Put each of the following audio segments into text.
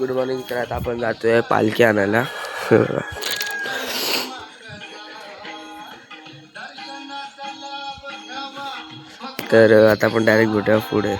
Good morning. तर आता आपण जातोय पालखी आणायला. तर आता आपण डायरेक्ट भेटूया पुढे.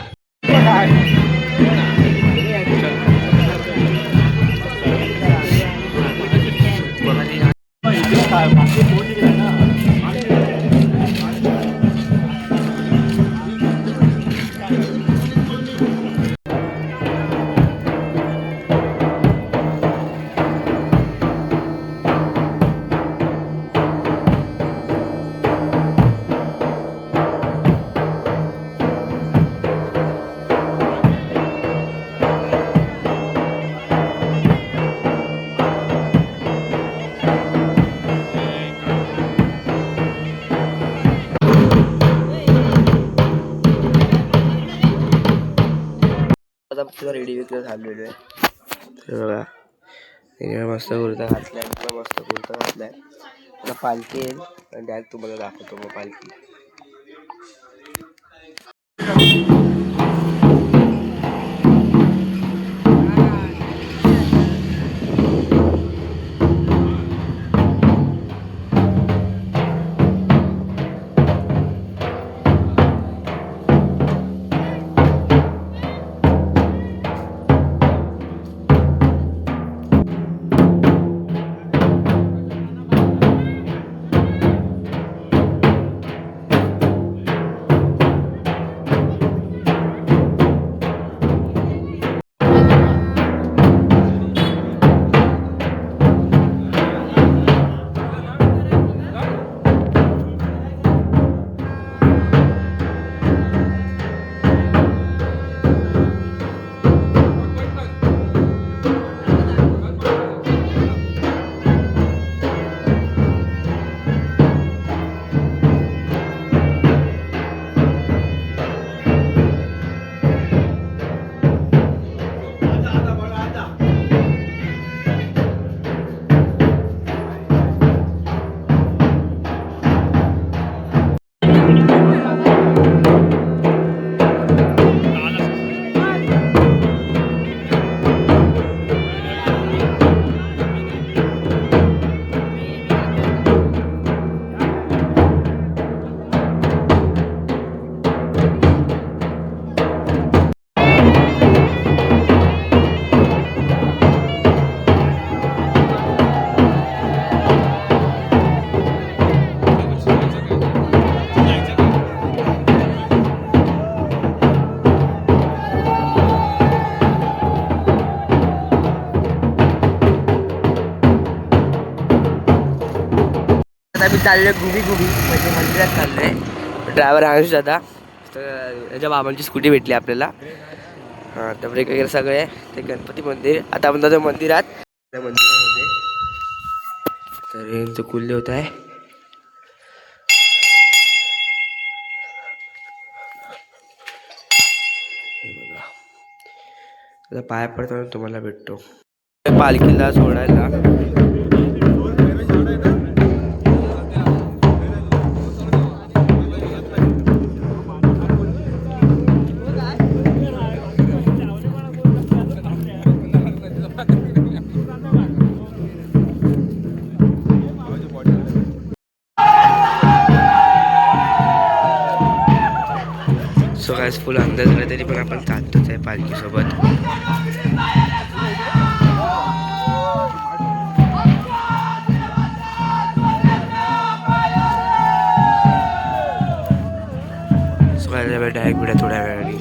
आता पुरा रेडी विकत झालेलो आहे. तर बघा मस्त कुर्ता घातलाय, मस्त कुर्ता घातलाय. आता पालखी येईल आणि डायरेक्ट तुम्हाला दाखवतो मग पालखी. आता मी चाललोय गुबी म्हणजे मंदिरात चाललोय. ड्रायव्हर आयुष दादा. तर याच्या बाबांची स्कूटी भेटली आपल्याला. हां तर ब्रेक वगैरे सगळे. ते गणपती मंदिर. आता आपण जातो मंदिरात. त्या मंदिरामध्ये तर यांचं कुल्ले होत आहे. आता पाया पडताना तुम्हाला भेटतो पालखीला सोडायला. सो गाइस फुल अंदाज झाला तरी पण आपण चालतोच आहे पालखीसोबत. सो गाइस डायरेक्ट भेटा थोड्या वेळाने.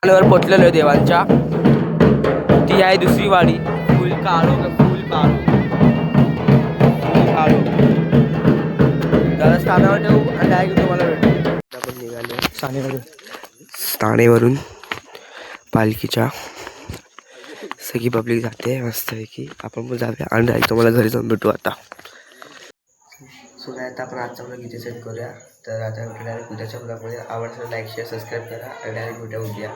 वर पोचलेलो आहे देवांच्या. ती आहे दुसरी वाडी. फुल काळो फुल काळो काळो. जरा स्थानावर ठेवू आणि डायरेक्ट तुम्हाला भेटू. आपण निघालो स्थानेवरून पालखीच्या. सगळी पब्लिक जाते मस्त आहे की आपण पण जाऊया आणि डायरेक्ट तुम्हाला घरी जाऊन भेटू आता. सो काय आता आपण आजचा ब्लॉग इथे सेट करूया. तर आता डायरेक्ट उद्याच्या ब्लॉगमध्ये आवडतं लाईक शेअर सबस्क्राईब करा आणि डायरेक्ट भेटूया उद्या.